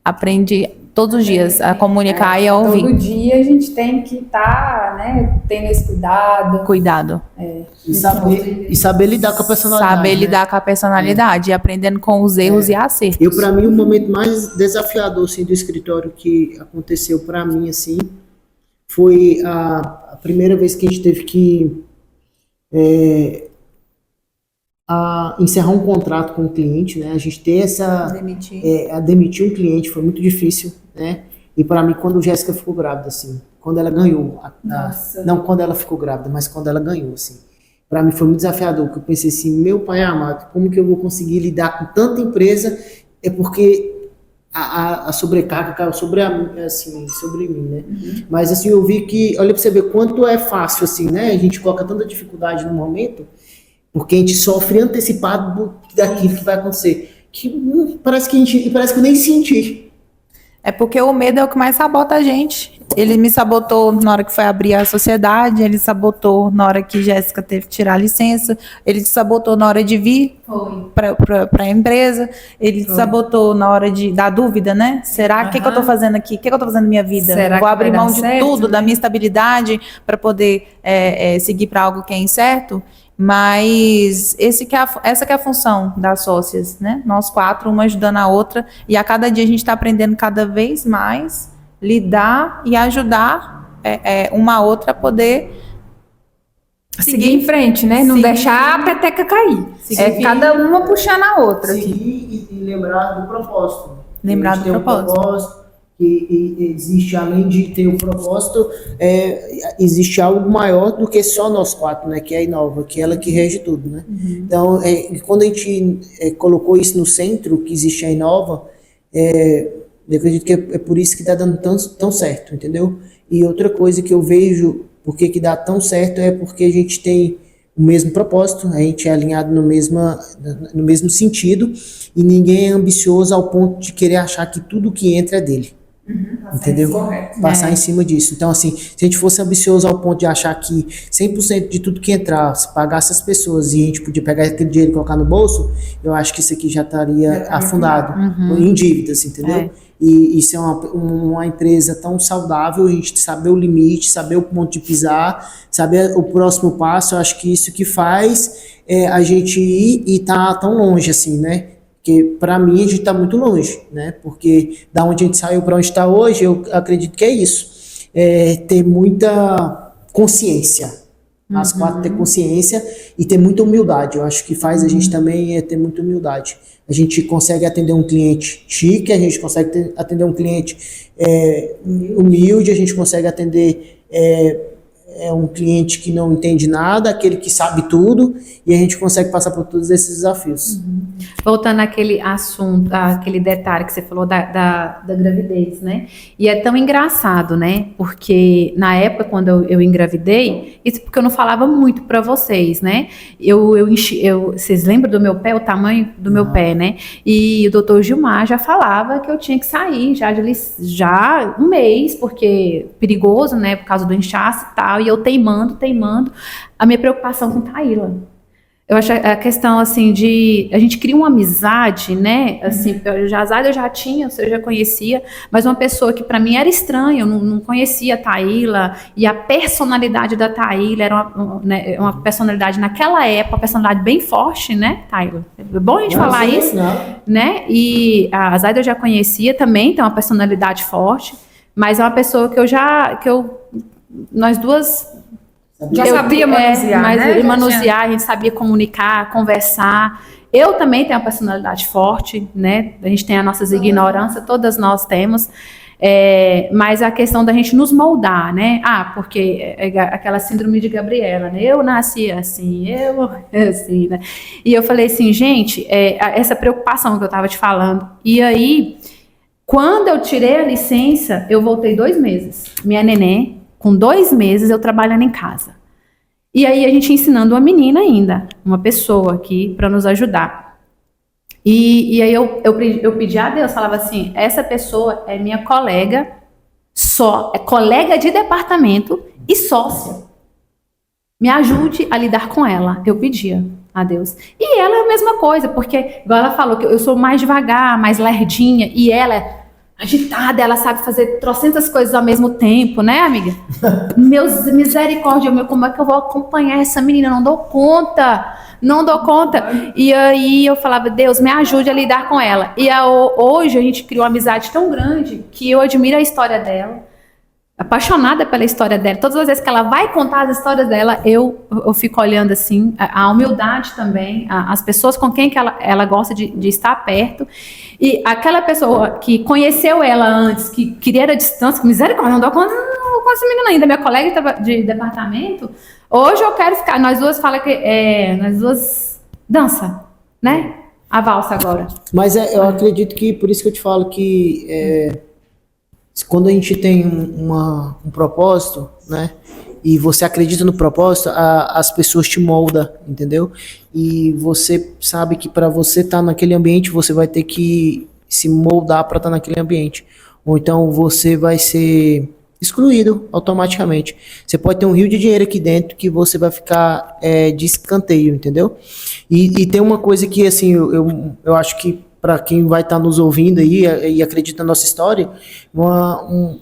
aprende todos os dias, a comunicar e a ouvir. Todo dia a gente tem que estar, né, tendo esse cuidado. Cuidado. E saber lidar com a personalidade. Saber né? lidar com a personalidade, e aprendendo com os erros e acertos. Para mim, o momento mais desafiador assim, do escritório que aconteceu para mim assim, foi a primeira vez que a gente teve que encerrar um contrato com o cliente, né? A gente ter a demitir um cliente foi muito difícil, né? E para mim, quando a Jéssica ficou grávida, assim, quando ela ganhou, não quando ela ficou grávida, mas quando ela ganhou, assim, para mim foi muito desafiador, porque eu pensei assim, meu pai amado, como que eu vou conseguir lidar com tanta empresa? É porque a sobrecarga caiu sobre mim, né? Mas assim, eu vi que, olha pra você ver quanto é fácil, assim, né? A gente coloca tanta dificuldade no momento, porque a gente sofre antecipado daquilo que vai acontecer. Que parece que eu nem senti. É porque o medo é o que mais sabota a gente. Ele me sabotou na hora que foi abrir a sociedade, ele sabotou na hora que Jéssica teve que tirar a licença, ele sabotou na hora de vir para a empresa, ele sabotou na hora da dúvida, né? Será que eu estou fazendo aqui? O que eu estou fazendo na minha vida? Será Vou que abrir vai mão dar de certo, tudo, né? da minha estabilidade, para poder seguir para algo que é incerto? Mas essa que é a função das sócias, né? Nós 4, uma ajudando a outra, e a cada dia a gente está aprendendo cada vez mais lidar e ajudar uma a outra a poder Seguir em frente, né? Não Seguir deixar a peteca cair. Seguir Cada uma puxando a outra aqui. Seguir e lembrar do propósito. Lembrar A gente do tem um propósito. e existe, além de ter o propósito, existe algo maior do que só nós quatro, né? Que é a Inova, que é ela que rege tudo, né? Então, quando a gente colocou isso no centro, que existe a Inova, eu acredito que é por isso que está dando tão certo, entendeu? E outra coisa que eu vejo, por que dá tão certo, é porque a gente tem o mesmo propósito, a gente é alinhado no mesmo sentido, e ninguém é ambicioso ao ponto de querer achar que tudo que entra é dele. Entendeu? Passar em cima disso. Então, assim, se a gente fosse ambicioso ao ponto de achar que 100% de tudo que entrasse, pagasse as pessoas e a gente podia pegar aquele dinheiro e colocar no bolso, eu acho que isso aqui já estaria afundado em dívidas, entendeu? E isso é uma empresa tão saudável, a gente saber o limite, saber o ponto de pisar, saber o próximo passo. Eu acho que isso que faz a gente ir e tá tão longe assim, né? Porque para mim a gente está muito longe, né? Porque da onde a gente saiu para onde está hoje, eu acredito que é isso. Ter muita consciência. As quatro ter consciência e ter muita humildade. Eu acho que faz a gente também ter muita humildade. A gente consegue atender um cliente chique, a gente consegue atender um cliente humilde, a gente consegue atender um cliente que não entende nada, aquele que sabe tudo, e a gente consegue passar por todos esses desafios. Voltando àquele assunto, àquele detalhe que você falou da gravidez, né? E é tão engraçado, né? Porque na época, quando eu engravidei, isso porque eu não falava muito para vocês, né? Vocês lembram do meu pé, o tamanho do meu pé, né? E o doutor Gilmar já falava que eu tinha que sair já um mês, porque perigoso, né? Por causa do inchaço e tal, e eu teimando, a minha preocupação com Taíla. Eu acho a questão, assim, a gente cria uma amizade, né, assim, eu já conhecia, mas uma pessoa que para mim era estranha, eu não conhecia a Taíla, e a personalidade da Taíla era uma personalidade, naquela época, uma personalidade bem forte, né, Taíla? É bom a gente falar isso, né, e a Zaida eu já conhecia também, tem uma personalidade forte, mas é uma pessoa que nós duas... Já sabia manusear, né? Manusear, a gente sabia comunicar, conversar. Eu também tenho uma personalidade forte, né? A gente tem as nossas ignorâncias, todas nós temos. Mas a questão da gente nos moldar, né? Porque aquela síndrome de Gabriela, né? Eu nasci assim, assim, né? E eu falei assim, gente, essa preocupação que eu estava te falando. E aí, quando eu tirei a licença, eu voltei 2 meses. Minha neném, com 2 meses, eu trabalhando em casa. E aí a gente ensinando uma menina ainda, uma pessoa aqui para nos ajudar. E aí eu pedi a Deus, falava assim, essa pessoa é minha colega, é colega de departamento e sócia. Me ajude a lidar com ela. Eu pedia a Deus. E ela é a mesma coisa, porque igual ela falou que eu sou mais devagar, mais lerdinha, e ela é agitada, ela sabe fazer trocentas coisas ao mesmo tempo, né, amiga? Misericórdia, como é que eu vou acompanhar essa menina? Não dou conta. E aí eu falava, Deus, me ajude a lidar com ela. E hoje a gente criou uma amizade tão grande que eu admiro a história dela, apaixonada pela história dela. Todas as vezes que ela vai contar as histórias dela, eu fico olhando assim, a humildade também, as pessoas com quem que ela gosta de estar perto. E aquela pessoa que conheceu ela antes, que queria a distância, que misericórdia, não dou conta com essa menina ainda, minha colega de departamento, hoje eu quero ficar, nós duas nós duas dança, né? A valsa agora. Mas eu acredito que, por isso que eu te falo que quando a gente tem um propósito, né? E você acredita no propósito, as pessoas te moldam, entendeu? E você sabe que para você estar naquele ambiente, você vai ter que se moldar para estar naquele ambiente. Ou então você vai ser excluído automaticamente. Você pode ter um rio de dinheiro aqui dentro que você vai ficar de escanteio, entendeu? E tem uma coisa que, assim, eu acho que para quem vai estar nos ouvindo aí e acredita na nossa história,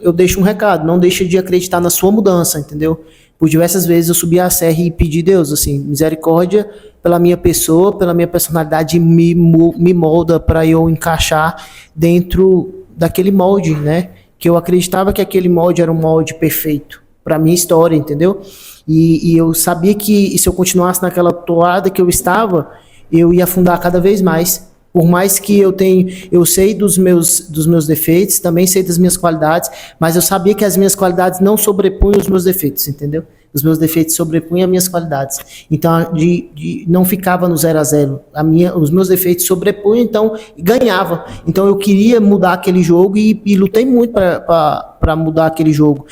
eu deixo um recado, não deixa de acreditar na sua mudança, entendeu? Por diversas vezes eu subi a serra e pedi a Deus, assim, misericórdia pela minha pessoa, pela minha personalidade, me molda para eu encaixar dentro daquele molde, né? Que eu acreditava que aquele molde era um molde perfeito para minha história, entendeu? E eu sabia que se eu continuasse naquela toada que eu estava, eu ia afundar cada vez mais, Por mais que eu sei dos meus defeitos, também sei das minhas qualidades, mas eu sabia que as minhas qualidades não sobrepunham os meus defeitos, entendeu? Os meus defeitos sobrepunham as minhas qualidades. Então, não ficava no 0 a 0. Os meus defeitos sobrepunham, então ganhava. Então, eu queria mudar aquele jogo e lutei muito para mudar aquele jogo.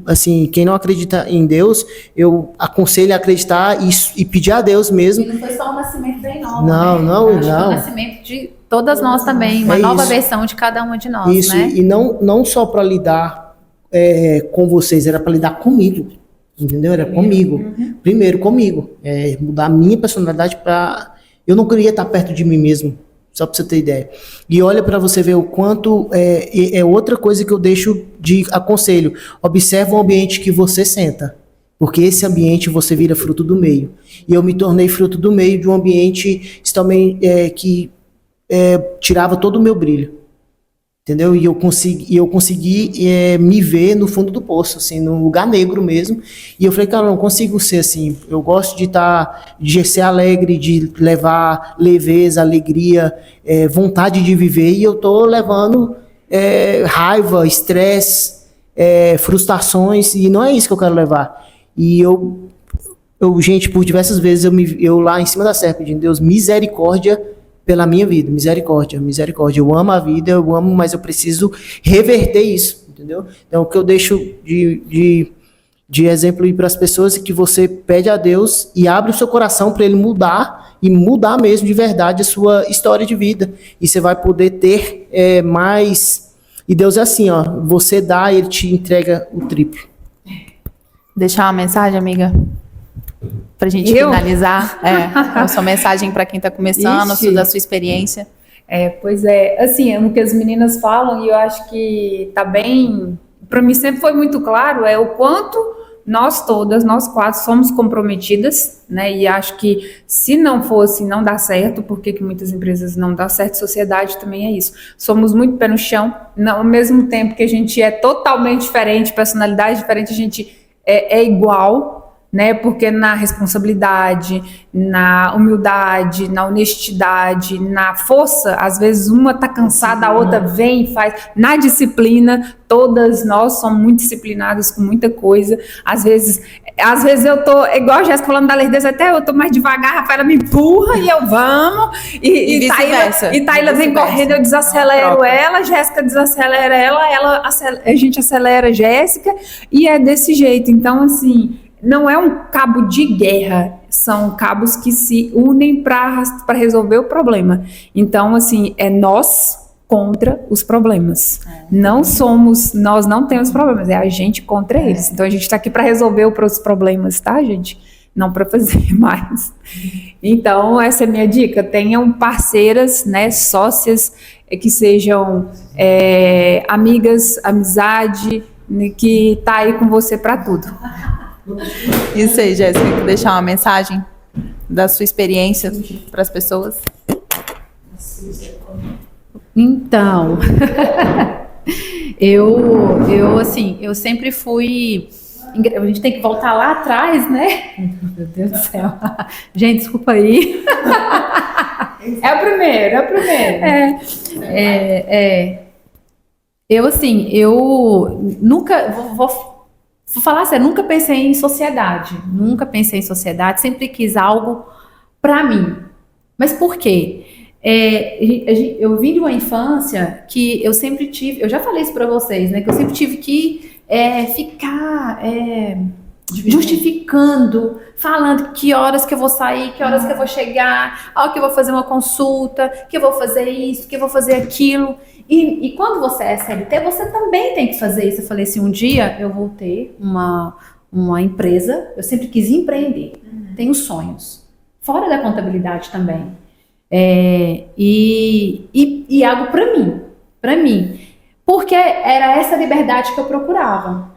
Assim, quem não acredita em Deus, eu aconselho a acreditar e pedir a Deus mesmo. E não foi só o nascimento da Inova, Não, né? não, Acho que não. o nascimento de todas nós também, uma nova versão de cada uma de nós, Isso, né? e não só para lidar com vocês, era para lidar comigo. Entendeu? Era comigo. Primeiro comigo. Mudar a minha personalidade para... Eu não queria estar perto de mim mesmo. Só para você ter ideia. E olha para você ver o quanto... É outra coisa que eu deixo de aconselho. Observa o ambiente que você senta. Porque esse ambiente você vira fruto do meio. E eu me tornei fruto do meio de um ambiente que tirava todo o meu brilho. Entendeu? E eu consegui me ver no fundo do poço, assim, num lugar negro mesmo. E eu falei, cara, eu não consigo ser assim. Eu gosto de ser alegre, de levar leveza, alegria, vontade de viver. E eu tô levando raiva, estresse, frustrações. E não é isso que eu quero levar. E gente, por diversas vezes eu lá em cima da serra pedindo, Deus, misericórdia pela minha vida, misericórdia, misericórdia. Eu amo a vida, eu amo, mas eu preciso reverter isso, entendeu? Então, o que eu deixo de exemplo para as pessoas é que você pede a Deus e abre o seu coração para Ele mudar, e mudar mesmo de verdade a sua história de vida. E você vai poder ter mais... E Deus é assim, ó, você dá e Ele te entrega o triplo. Deixar uma mensagem, amiga? Pra gente finalizar. A sua mensagem para quem tá começando, da sua experiência. Pois é, assim, o que as meninas falam, e eu acho que tá bem, para mim sempre foi muito claro, o quanto nós todas, nós quatro, somos comprometidas, né, e acho que se não fosse, não dá certo, porque que muitas empresas não dá certo, sociedade também é isso, somos muito pé no chão, ao mesmo tempo que a gente é totalmente diferente, personalidade diferente, a gente é igual, né? Porque na responsabilidade, na humildade, na honestidade, na força, às vezes uma tá cansada, a outra vem e faz. Na disciplina, todas nós somos muito disciplinadas com muita coisa. Às vezes eu tô, igual a Jéssica falando da lerdeza, até eu tô mais devagar, a Rafaela me empurra e eu vamos. E vice-versa. Taíla vem correndo, eu desacelero ela, Jéssica desacelera ela a gente acelera a Jéssica, e é desse jeito. Então, assim, não é um cabo de guerra, são cabos que se unem para resolver o problema. Então, assim, é nós contra os problemas. Nós não temos problemas, é a gente contra eles. Então, a gente está aqui para resolver os problemas, tá, gente? Não para fazer mais. Então, essa é a minha dica. Tenham parceiras, né, sócias, que sejam amigas, amizade, que tá aí com você para tudo. Isso aí, Jéssica, quer deixar uma mensagem da sua experiência para as pessoas? Então, eu sempre fui... A gente tem que voltar lá atrás, né? Meu Deus do céu. Gente, desculpa aí. É o primeiro. Eu nunca... Vou falar sério, nunca pensei em sociedade. Sempre quis algo para mim. Mas por quê? Eu vim de uma infância que eu sempre tive... Eu já falei isso para vocês, né? Que eu sempre tive que ficar justificando, falando que horas que eu vou sair, que horas que eu vou chegar, que eu vou fazer uma consulta, que eu vou fazer isso, que eu vou fazer aquilo. E quando você é CLT, você também tem que fazer isso. Eu falei assim, um dia eu vou ter uma empresa, eu sempre quis empreender, tenho sonhos, fora da contabilidade também. E algo para mim, porque era essa liberdade que eu procurava.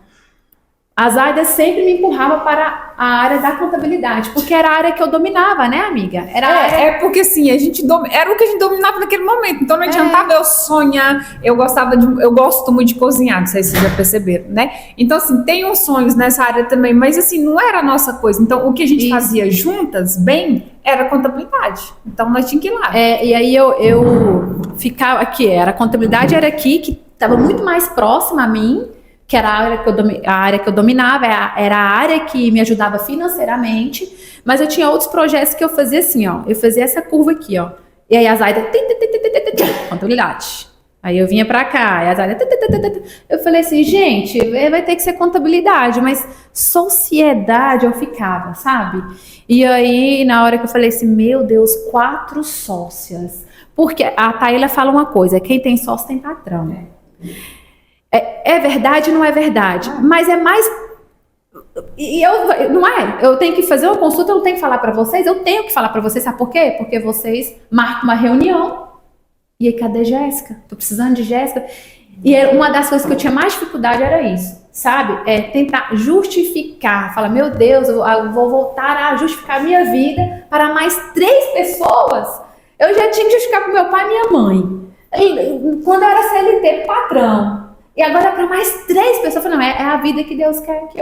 a Zaida sempre me empurrava para a área da contabilidade, porque era a área que eu dominava, né, amiga? Era a área... É porque assim, era o que a gente dominava naquele momento, então não adiantava eu sonhar, eu gosto muito de cozinhar, não sei se vocês já perceberam, né? Então assim, tem uns sonhos nessa área também, mas assim, não era a nossa coisa, então o que a gente fazia juntas, bem, era contabilidade, então nós tínhamos que ir lá. E aí eu ficava aqui, a contabilidade era aqui, que estava muito mais próxima a mim, que era a área que eu dominava, era a área que me ajudava financeiramente, mas eu tinha outros projetos que eu fazia assim, ó, eu fazia essa curva aqui, ó, e aí a Zaida, contabilidade, aí eu vinha pra cá, e a Zaida, eu falei assim, gente, vai ter que ser contabilidade, mas sociedade eu ficava, sabe? E aí, na hora que eu falei assim, meu Deus, 4 sócias, porque a Taíla fala uma coisa, quem tem sócio tem patrão, é verdade, não é verdade, mas é mais. Não é? Eu tenho que fazer uma consulta, eu não tenho que falar para vocês, eu tenho que falar para vocês, sabe por quê? Porque vocês marcam uma reunião. E aí, cadê Jéssica? Tô precisando de Jéssica. E uma das coisas que eu tinha mais dificuldade era isso, sabe? Tentar justificar. Falar, meu Deus, eu vou voltar a justificar a minha vida para mais 3 pessoas. Eu já tinha que justificar para meu pai e minha mãe. E, quando eu era CLT, patrão. E agora para mais 3 pessoas, eu falei, não, é a vida que Deus quer que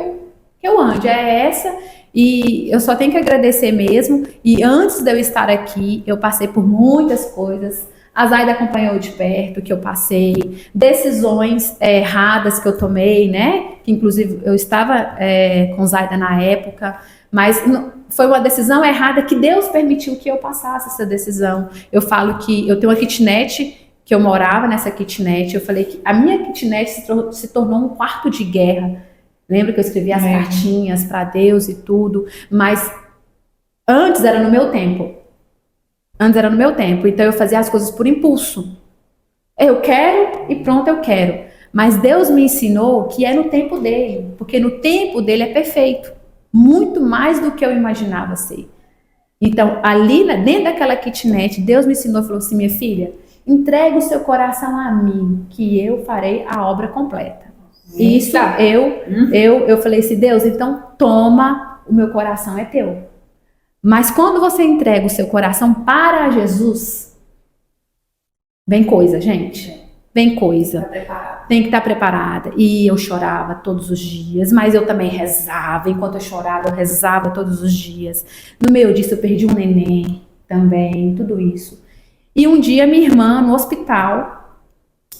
eu ande, é essa. E eu só tenho que agradecer mesmo. E antes de eu estar aqui, eu passei por muitas coisas. A Zaida acompanhou de perto, que eu passei. Decisões erradas que eu tomei, né? Que inclusive eu estava com Zaida na época. Mas foi uma decisão errada que Deus permitiu que eu passasse essa decisão. Eu falo que eu tenho uma kitnet, que eu morava nessa kitnet, eu falei que a minha kitnet se tornou um quarto de guerra. Lembra que eu escrevia as cartinhas para Deus e tudo, mas antes era no meu tempo. Então eu fazia as coisas por impulso. Eu quero e pronto, eu quero. Mas Deus me ensinou que é no tempo dele, porque no tempo dele é perfeito. Muito mais do que eu imaginava ser. Então, ali dentro daquela kitnet, Deus me ensinou e falou assim, minha filha, entregue o seu coração a mim, que eu farei a obra completa. Isso, eu falei assim, Deus, então toma, o meu coração é teu. Mas quando você entrega o seu coração para Jesus, vem coisa, gente. Vem coisa. Tem que estar preparada. E eu chorava todos os dias, mas eu também rezava. Enquanto eu chorava, eu rezava todos os dias. No meio disso, eu perdi um neném também, tudo isso. E um dia, minha irmã, no hospital,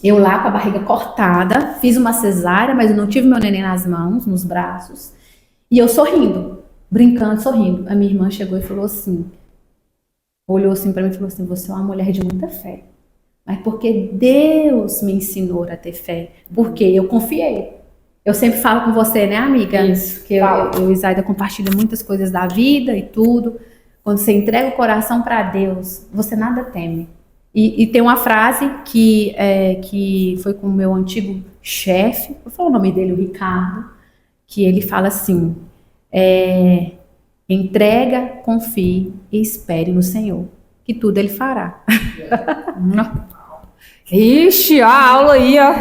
eu lá com a barriga cortada, fiz uma cesárea, mas eu não tive meu neném nas mãos, nos braços. E eu sorrindo, brincando, sorrindo. A minha irmã chegou e falou assim, olhou assim para mim e falou assim, você é uma mulher de muita fé. Mas porque Deus me ensinou a ter fé. Porque eu confiei. Eu sempre falo com você, né, amiga? Isso. Que eu e Zaida compartilha muitas coisas da vida e tudo. Quando você entrega o coração para Deus, você nada teme. E tem uma frase que foi com o meu antigo chefe, vou falar o nome dele, o Ricardo, que ele fala assim, entrega, confie e espere no Senhor, que tudo Ele fará. Ixi, a aula aí, ó.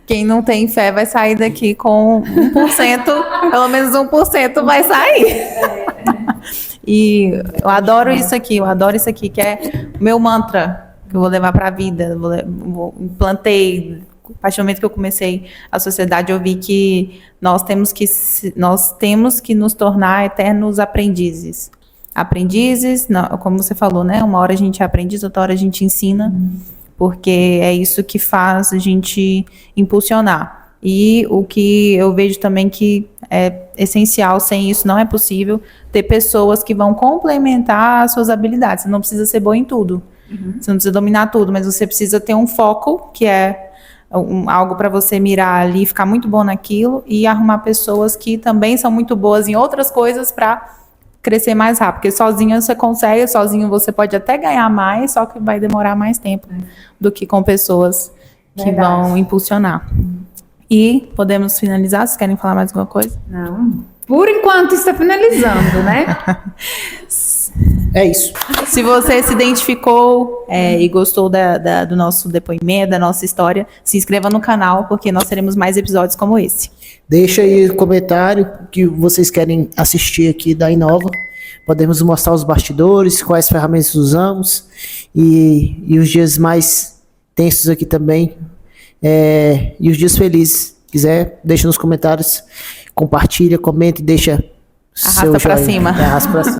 Quem não tem fé vai sair daqui com 1%, pelo menos 1% vai sair. E eu adoro isso aqui, que é o meu mantra, que eu vou levar para a vida. Implantei, a partir do momento que eu comecei a sociedade, eu vi que nós temos que nos tornar eternos aprendizes. Aprendizes, como você falou, né? Uma hora a gente é aprendiz, outra hora a gente ensina, porque é isso que faz a gente impulsionar. E o que eu vejo também que é essencial, sem isso não é possível, ter pessoas que vão complementar as suas habilidades. Você não precisa ser boa em tudo, você não precisa dominar tudo, mas você precisa ter um foco, que é algo para você mirar ali, ficar muito bom naquilo, e arrumar pessoas que também são muito boas em outras coisas para crescer mais rápido, porque sozinho você consegue, sozinho você pode até ganhar mais, só que vai demorar mais tempo do que com pessoas que vão impulsionar. E podemos finalizar? Vocês querem falar mais alguma coisa? Não. Por enquanto está finalizando, né? É isso. Se você se identificou e gostou do nosso depoimento, da nossa história, se inscreva no canal, porque nós teremos mais episódios como esse. Deixa aí no comentário o que vocês querem assistir aqui da Inova. Podemos mostrar os bastidores, quais ferramentas usamos e os dias mais tensos aqui também. E os dias felizes. Se quiser, deixa nos comentários, compartilha, comenta e deixa Arrasta pra joinha. cima. Arrasta pra cima.